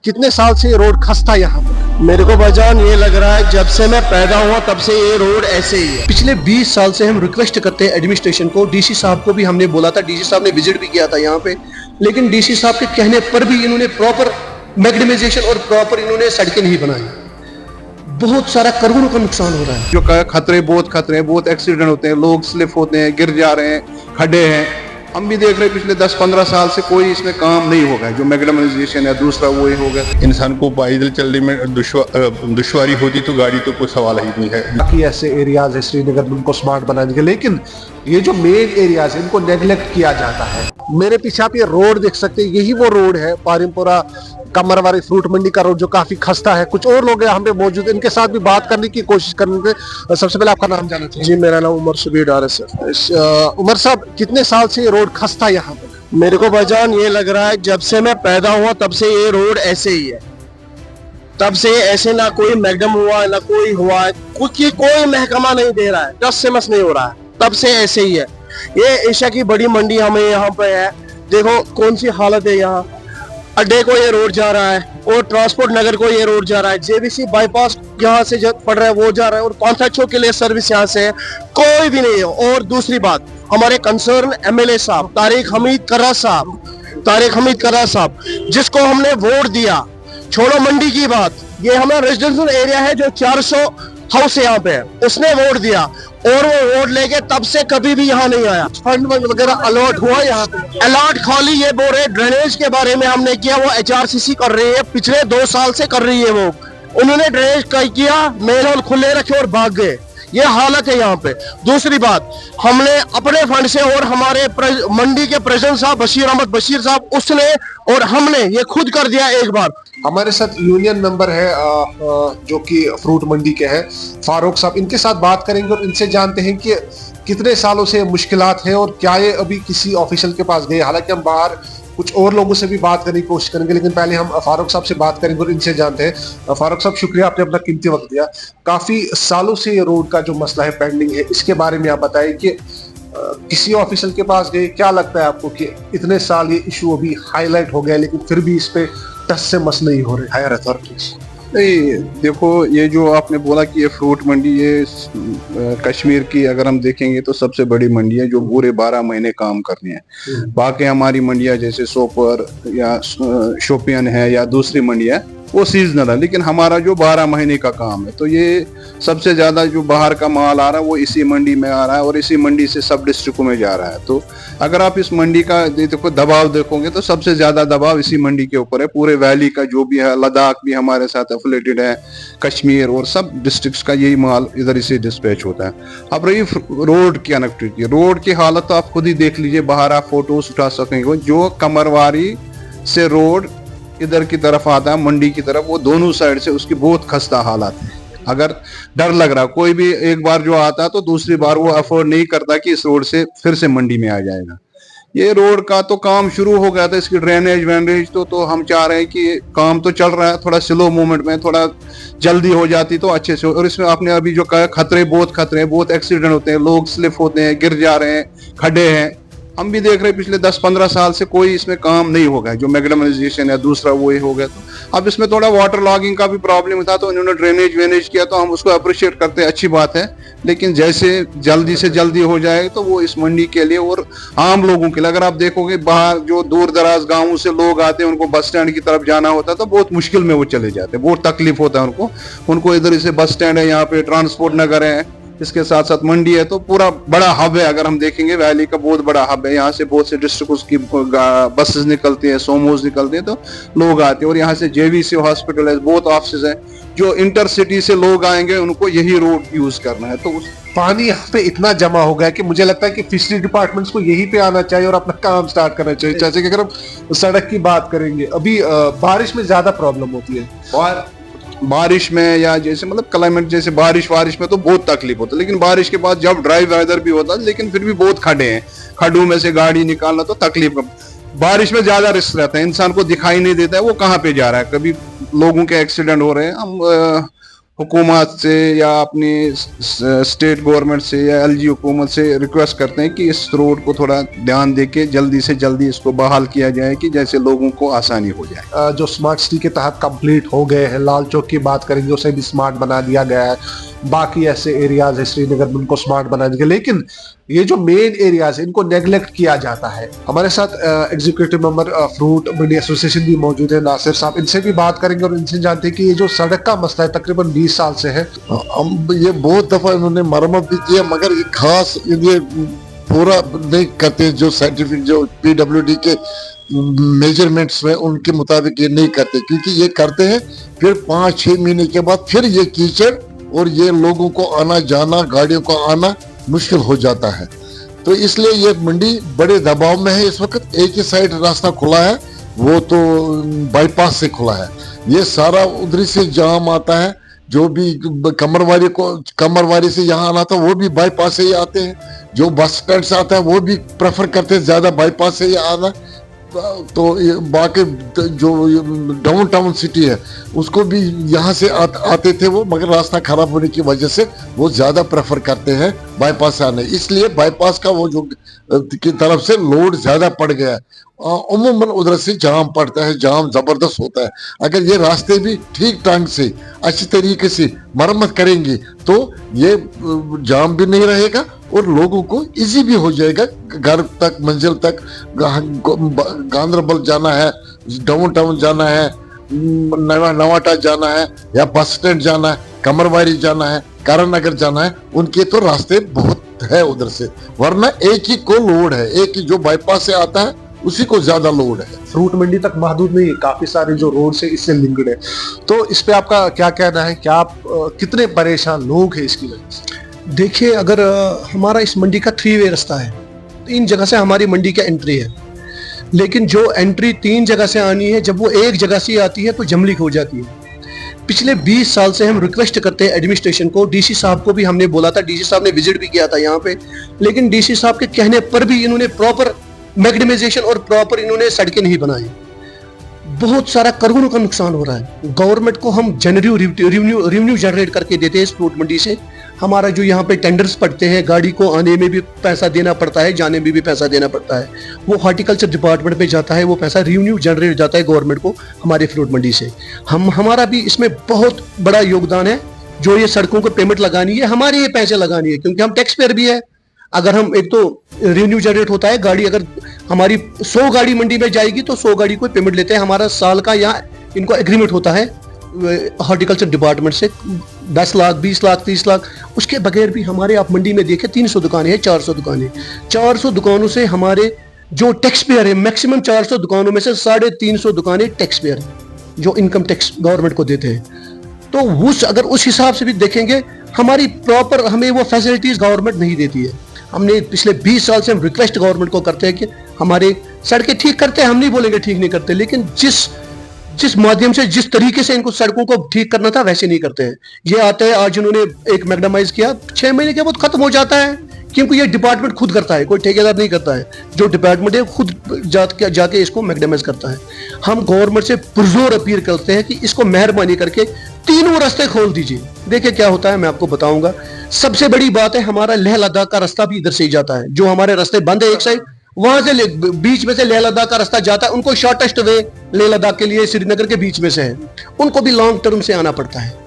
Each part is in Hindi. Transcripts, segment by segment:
कितने साल से ये रोड खस्ता यहाँ पे? मेरे को भाईजान ये लग रहा है जब से मैं पैदा हुआ तब से ये रोड ऐसे ही है। पिछले 20 साल से हम रिक्वेस्ट करते हैं एडमिनिस्ट्रेशन को, डीसी साहब को भी हमने बोला था, डीसी साहब ने विजिट भी किया था यहाँ पे, लेकिन डीसी साहब के कहने पर भी इन्होंने प्रॉपर मैग्नेमाइजेशन और प्रॉपर इन्होंने सड़कें नहीं बनाई। बहुत सारा करोड़ों का नुकसान हो रहा है। जो खतरे बहुत एक्सीडेंट होते हैं, लोग स्लिप होते हैं, गिर जा रहे हैं, खड्डे हैं। हम भी देख रहे हैं पिछले 10-15 साल से कोई इसमें काम नहीं होगा। जो मैग्नेमाइजेशन है दूसरा वो ही होगा। इंसान को पैदल चलने में दुश्वारी होती तो गाड़ी तो कोई सवाल ही नहीं है। बाकी ऐसे एरियाज है श्रीनगर में उनको स्मार्ट बनाने के, लेकिन ये जो मेन एरियाज है इनको नेग्लेक्ट किया जाता है। मेरे पीछे आप ये रोड देख सकते हैं, यही वो रोड है पारिमपुरा कमरवारी फ्रूट मंडी का रोड जो काफी खस्ता है। कुछ और लोग यहाँ पे मौजूद, इनके साथ भी बात करने की कोशिश करेंगे। सबसे पहले आपका नाम जानना चाहिए। जी मेरा नाम उमर शबीर डार है सर। उमर साहब, कितने साल से ये रोड खस्ता है यहाँ पे? मेरे को भाईजान ये लग रहा है जब से मैं पैदा हुआ तब से ये रोड ऐसे ही है। तब से ऐसे ना कोई मैगडम हुआ ना कोई हुआ है, कोई महकमा नहीं दे रहा है, टस से मस नहीं हो रहा है, तब से ऐसे ही है। ये एशिया की बड़ी मंडी हमें यहाँ पे है, देखो कौन सी हालत है। यहाँ अड्डे को ये रोड जा रहा है और ट्रांसपोर्ट नगर को ये रोड जा रहा है, जेबीसी बाईपास यहाँ से जो पड़ रहा है वो जा रहा है, और पांथाचो के लिए सर्विस यहाँ से है, कोई भी नहीं है। और दूसरी बात, हमारे कंसर्न एमएलए साहब तारिक हमीद कर्रा साहब जिसको हमने वोट दिया, छोड़ो मंडी की बात, ये हमारा रेजिडेंशियल एरिया है जो 400 हाउस यहाँ पे है, उसने वोट दिया और वो वोट लेके तब से कभी भी यहाँ नहीं आया। फंड वगैरह अलॉट हुआ यहाँ पे? अलॉट खाली ये बोल रहे ड्रेनेज के बारे में हमने किया, वो एचआरसीसी कर रही है, पिछले 2 साल से कर रही है वो। उन्होंने ड्रेनेज किया, मेल होल खुले रखे और भाग गए। ये हालत है यहाँ पे। दूसरी बात, हमने अपने फंड से और हमारे मंडी के प्रेसिडेंट साहब बशीर अहमद बशीर साहब, उसने और हमने ये खुद कर दिया एक बार। हमारे साथ यूनियन मेंबर है जो कि फ्रूट मंडी के हैं, फारूक साहब, इनके साथ बात करेंगे और इनसे जानते हैं कि कितने सालों से मुश्किलात हैं और क्या ये अभी किसी ऑफिशियल के पास गए। हालांकि हम बाहर कुछ और लोगों से भी बात करने की कोशिश करेंगे, लेकिन पहले हम फारूक साहब से बात करेंगे और इनसे जानते हैं। फारूक साहब, शुक्रिया आपने अपना कीमती वक्त दिया। काफी सालों से ये रोड का जो मसला है पेंडिंग है, इसके बारे में आप बताएं कि किसी ऑफिशियल के पास गए, क्या लगता है आपको कि इतने साल ये इशू अभी हाईलाइट हो गया लेकिन फिर भी इस पे टस से मस नहीं हो रहे हायर अथॉरिटीज? नहीं, देखो ये जो आपने बोला कि ये फ्रूट मंडी ये कश्मीर की अगर हम देखेंगे तो सबसे बड़ी मंडी है जो पूरे 12 महीने काम करनी है। बाकी हमारी मंडियां जैसे सोपर या शोपियन है या दूसरी मंडियां वो सीजनल है, लेकिन हमारा जो 12 महीने का काम है, तो ये सबसे ज्यादा जो बाहर का माल आ रहा है वो इसी मंडी में आ रहा है और इसी मंडी से सब डिस्ट्रिक्टों में जा रहा है। तो अगर आप इस मंडी का देखो दबाव देखोगे तो सबसे ज्यादा दबाव इसी मंडी के ऊपर है। पूरे वैली का जो भी है, लद्दाख भी हमारे साथ एफिलेटेड है, कश्मीर और सब डिस्ट्रिक्ट्स का यही माल इधर से डिस्पैच होता है। अब रही रोड की कनेक्टिविटी, रोड की हालत तो आप खुद ही देख लीजिए, बाहर आप फोटोज उठा सकेंगे। जो कमरवारी से रोड इधर की तरफ आता है मंडी की तरफ, वो दोनों साइड से उसकी बहुत खस्ता हालत है। अगर डर लग रहा, कोई भी एक बार जो आता है तो दूसरी बार वो अफोर्ड नहीं करता कि इस रोड से फिर से मंडी में आ जाएगा। ये रोड का तो काम शुरू हो गया था, इसकी ड्रेनेज वेनेज तो हम चाह रहे हैं कि काम तो चल रहा है, थोड़ा स्लो मूवमेंट में थोड़ा जल्दी हो जाती तो अच्छे से। और इसमें आपने अभी जो कहा खतरे बहुत एक्सीडेंट होते हैं, लोग स्लिप होते हैं, गिर जा रहे हैं, खड्डे हैं। हम भी देख रहे हैं पिछले 10-15 साल से कोई इसमें काम नहीं होगा। जो मैग्नेमाइजेशन है दूसरा वो ही हो गया। तो अब इसमें थोड़ा वाटर लॉगिंग का भी प्रॉब्लम था, तो इन्होंने ड्रेनेज वेनेज किया, तो हम उसको अप्रिशिएट करते हैं, अच्छी बात है। लेकिन जैसे जल्दी से जल्दी हो जाए तो वो इस मंडी के लिए और आम लोगों के लिए, अगर आप देखोगे बाहर जो दूर दराज गाँवों से लोग आते हैं, उनको बस स्टैंड की तरफ जाना होता है तो बहुत मुश्किल में वो चले जाते हैं, बहुत तकलीफ होता है उनको इधर से बस स्टैंड है, यहाँ पे ट्रांसपोर्ट नगर है, इसके साथ साथ मंडी है, तो पूरा बड़ा हब है। अगर हम देखेंगे वैली का बहुत बड़ा हब है, यहाँ से बहुत से डिस्ट्रिक्ट की बसेस निकलती हैं, सोमोज निकलते हैं, तो लोग आते हैं। और यहाँ से जेवीसी हॉस्पिटल है, बहुत ऑफिस है, जो इंटरसिटी से लोग आएंगे उनको यही रोड यूज करना है। तो पानी यहाँ पे इतना जमा हो गया कि मुझे लगता है कि फिशरी डिपार्टमेंट्स को यही पे आना चाहिए और अपना काम स्टार्ट करना चाहिए। जैसे कि अगर हम सड़क की बात करेंगे, अभी बारिश में ज्यादा प्रॉब्लम होती है, और बारिश में या जैसे मतलब क्लाइमेट जैसे बारिश में तो बहुत तकलीफ होता है, लेकिन बारिश के बाद जब ड्राई वेदर भी होता है, लेकिन फिर भी बहुत खड्डे हैं, खड्डों में से गाड़ी निकालना तो तकलीफ। बारिश में ज्यादा रिस्क रहता है, इंसान को दिखाई नहीं देता है वो कहाँ पे जा रहा है। कभी लोगों के एक्सीडेंट हो रहे हैं, हम हुकूमत से या अपनी स्टेट गवर्नमेंट से या एलजी हुकूमत से रिक्वेस्ट करते हैं कि इस रोड को थोड़ा ध्यान दे के जल्दी से जल्दी इसको बहाल किया जाए कि जैसे लोगों को आसानी हो जाए। जो स्मार्ट सिटी के तहत कंप्लीट हो गए हैं, लाल चौक की बात करेंगे उसे भी स्मार्ट बना दिया गया है, बाकी ऐसे एरियाज है श्रीनगर में उनको स्मार्ट बना दिया, लेकिन ये जो मेन एरियाज है इनको नेग्लेक्ट किया जाता है। हमारे साथ एग्जीक्यूटिव मेंबर फ्रूट मंडी एसोसिएशन भी मौजूद है, नासिर साहब, इनसे भी बात करेंगे और इनसे जानते हैं कि ये जो सड़क का मसला है तकरीबन 20 साल से है। हम ये बहुत दफा इन्होंने मरम्मत भी की है, मगर ये खास ये पूरा नहीं करते, जो साइंटिफिक जो पीडब्ल्यूडी के मेजरमेंट्स में उनके मुताबिक ये नहीं करते, क्योंकि ये करते हैं फिर 5-6 महीने के बाद फिर ये कीचड़ और ये लोगों को आना जाना, गाड़ियों को आना मुश्किल हो जाता है। तो इसलिए ये मंडी बड़े दबाव में है इस वक्त। एक ही साइड रास्ता खुला है, वो तो बाईपास से खुला है, ये सारा उधरी से जाम आता है। जो भी कमरवारी से यहाँ आना था वो भी बाईपास से ही आते हैं, जो बस स्टैंड से आता है वो भी प्रेफर करते हैं ज्यादा बाईपास से ही आना। तो बाकी जो डाउन टाउन सिटी है उसको भी यहाँ से आते थे वो, मगर रास्ता खराब होने की वजह से वो ज्यादा प्रेफर करते हैं बाईपास से आने, इसलिए बाईपास का वो जो की तरफ से लोड ज्यादा पड़ गया है। उम्मन उधर से जाम पड़ता है, जाम जबरदस्त होता है। अगर ये रास्ते भी ठीक ढंग से अच्छी तरीके से मरम्मत करेंगे तो ये जाम भी नहीं रहेगा और लोगों को इजी भी हो जाएगा, घर तक मंजिल तक, गांधरबल जाना है, डाउन टाउन जाना है, नवाटा जाना है या बस स्टैंड जाना है, कमरवारी जाना है, कारण नगर जाना है, उनके तो रास्ते बहुत है उधर से, वरना एक ही को लोड है, एक ही जो बाईपास से आता है उसी को ज्यादा लोड है। फ्रूट मंडी तक महदूद नहीं है, काफी सारे जो रोड से इससे लिंक्ड है। तो इस पे आपका क्या कहना है, क्या आप कितने परेशान लोग हैं इसकी वजह से? देखिए, अगर हमारा इस मंडी का 3 वे रास्ता है, 3 जगह से हमारी मंडी का एंट्री है, लेकिन जो एंट्री 3 जगह से आनी है जब वो एक जगह से आती है तो जमलिक हो जाती है। पिछले 20 साल से हम रिक्वेस्ट करते हैं एडमिनिस्ट्रेशन को, डीसी साहब को भी हमने बोला था, डीसी साहब ने विजिट भी किया था यहाँ पे, लेकिन डीसी साहब के कहने पर भी इन्होंने प्रॉपर मैग्नेमाइजेशन और प्रॉपर इन्होंने सड़कें नहीं बनाई। बहुत सारा करोड़ों का नुकसान हो रहा है। गवर्नमेंट को हम रेवेन्यू जनरेट करके देते हैं इस फ्रूट मंडी से। हमारा जो यहाँ पे टेंडर्स पड़ते हैं, गाड़ी को आने में भी पैसा देना पड़ता है, जाने में भी पैसा देना पड़ता है, वो हॉर्टिकल्चर डिपार्टमेंट पे जाता है, वो पैसा रेवेन्यू जनरेट जाता है गवर्नमेंट को हमारे फ्रूट मंडी से। हमारा भी इसमें बहुत बड़ा योगदान है। जो ये सड़कों को पेमेंट लगानी है, हमारे ये पैसे लगानी है, क्योंकि हम टैक्स पेयर भी है। अगर हम, एक तो रेवेन्यू जनरेट होता है, गाड़ी अगर हमारी 100 गाड़ी मंडी में जाएगी तो 100 गाड़ी को पेमेंट लेते हैं। हमारा साल का यहाँ इनको एग्रीमेंट होता है हॉर्टिकल्चर डिपार्टमेंट से 10 लाख, 20 लाख, 30 लाख। उसके बगैर भी हमारे आप मंडी में देखें 300 दुकानें हैं, 400 दुकानें, 400 दुकानों से हमारे जो टैक्स पेयर है, मैक्सिमम 400 दुकानों में से 350 दुकानें टैक्स पेयर है जो इनकम टैक्स गवर्नमेंट को देते हैं। तो अगर उस हिसाब से भी देखेंगे, हमारी प्रॉपर हमें वो फैसिलिटीज गवर्नमेंट नहीं देती है। हमने पिछले 20 साल से हम रिक्वेस्ट गवर्नमेंट को करते हैं कि हमारे सड़कें ठीक करते हैं, हम नहीं बोलेंगे ठीक नहीं करते, लेकिन जिस माध्यम से, जिस तरीके से इनको सड़कों को ठीक करना था वैसे नहीं करते हैं। ये आते हैं, आज इन्होंने एक मैग्नेमाइज किया, 6 महीने के बाद खत्म हो जाता है, क्योंकि ये डिपार्टमेंट खुद करता है, कोई ठेकेदार नहीं करता है। जो डिपार्टमेंट है खुद जाके इसको मैग्नेमाइज करता है। हम गवर्नमेंट से पुरजोर अपील करते हैं कि इसको मेहरबानी करके तीनों रास्ते खोल दीजिए। देखिए क्या होता है, मैं आपको बताऊंगा। सबसे बड़ी बात है, हमारा लेह लद्दाख का रास्ता भी इधर से ही जाता है। जो हमारे रास्ते बंद है एक साइड, वहां से बीच में से लेह लद्दाख का रास्ता जाता है। उनको शॉर्टेस्ट वे लेह लद्दाख के लिए श्रीनगर के बीच में से है, उनको भी लॉन्ग टर्म से आना पड़ता है।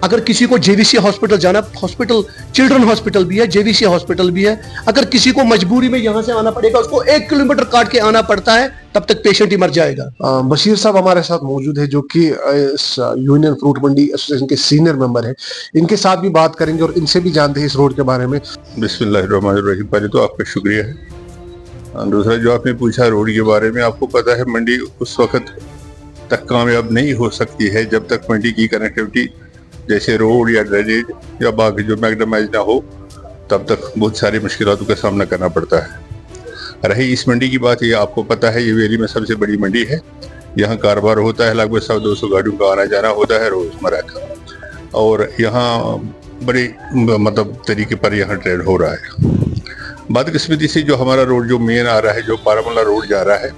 अगर किसी को जेवीसी हॉस्पिटल जाना, हॉस्पिटल चिल्ड्रन हॉस्पिटल भी है, जेवीसी हॉस्पिटल भी है, अगर किसी को मजबूरी में यहां से आना पड़ेगा, उसको 1 किलोमीटर काट के आना पड़ता है, तब तक पेशेंट ही मर जाएगा। बशीर साहब हमारे साथ मौजूद है, जो कि इस यूनियन फ्रूट मंडी एसोसिएशन के सीनियर मेंबर है। इनके साथ भी बात करेंगे और इनसे भी जानते हैं इस रोड के बारे में। बिस्मिल्लाहिर्रहमानिर्रहीम। पहले तो आपका शुक्रिया है। दूसरा, जो आपने पूछा रोड के बारे में, आपको पता है मंडी उस वक्त तक कामयाब नहीं हो सकती है जब तक मंडी की कनेक्टिविटी जैसे रोड या ड्रेनेज या बाकी जो मैग्नेमाइज ना हो, तब तक बहुत सारी मुश्किलों का सामना करना पड़ता है। रही इस मंडी की बात, ये आपको पता है, ये वैली में सबसे बड़ी मंडी है। यहाँ कारोबार होता है, लगभग 100-200 गाड़ियों का आना जाना होता है रोजमर्रा का, और यहाँ बड़े मतलब तरीके पर यहाँ ट्रेड हो रहा है। बदकिस्मती से जो हमारा रोड जो मेन आ रहा है, जो बारामूला रोड जा रहा है,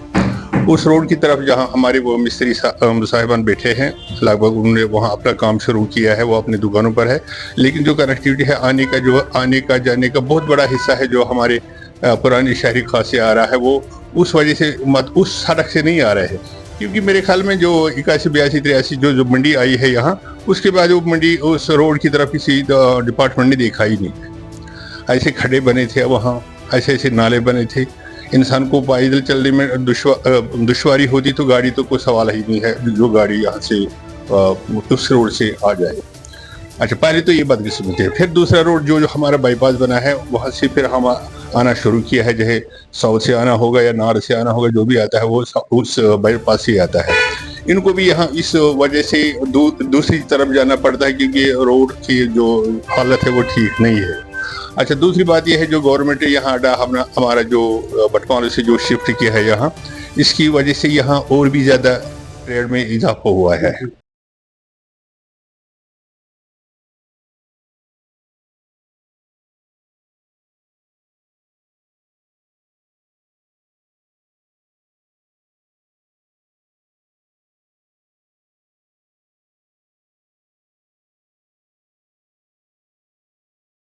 उस रोड की तरफ जहां हमारे वो मिस्त्री साहिबान बैठे हैं, लगभग उन्होंने वहां अपना काम शुरू किया है, वो अपनी दुकानों पर है। लेकिन जो कनेक्टिविटी है आने का जाने का बहुत बड़ा हिस्सा है जो हमारे पुरानी शहरी खास से आ रहा है, वो उस वजह से उस सड़क से नहीं आ रहे हैं। क्योंकि मेरे ख्याल में जो 81, 82, 83 जो मंडी आई है यहाँ, उसके बाद वो मंडी उस रोड की तरफ किसी डिपार्टमेंट ने देखा ही नहीं। ऐसे खड्डे बने थे वहाँ, ऐसे नाले बने थे, इंसान को पैदल चलने में दुश्वारी होती, तो गाड़ी तो कोई सवाल ही नहीं है जो गाड़ी यहाँ से उस रोड से आ जाए। अच्छा, पहले तो ये बदकिस्मती है। फिर दूसरा रोड जो हमारा बाईपास बना है, वहाँ से फिर हम आना शुरू किया है, चाहे साउथ से आना होगा या नॉर्थ से आना होगा, जो भी आता है वो उस बाईपास से आता है। इनको भी यहाँ इस वजह से दूसरी तरफ जाना पड़ता है, क्योंकि रोड की जो हालत है वो ठीक नहीं है। अच्छा, दूसरी बात यह है जो गवर्नमेंट ने यहाँ हमारा जो बटमालू से जो शिफ्ट किया है यहाँ, इसकी वजह से यहाँ और भी ज़्यादा रेट में इजाफा हुआ है।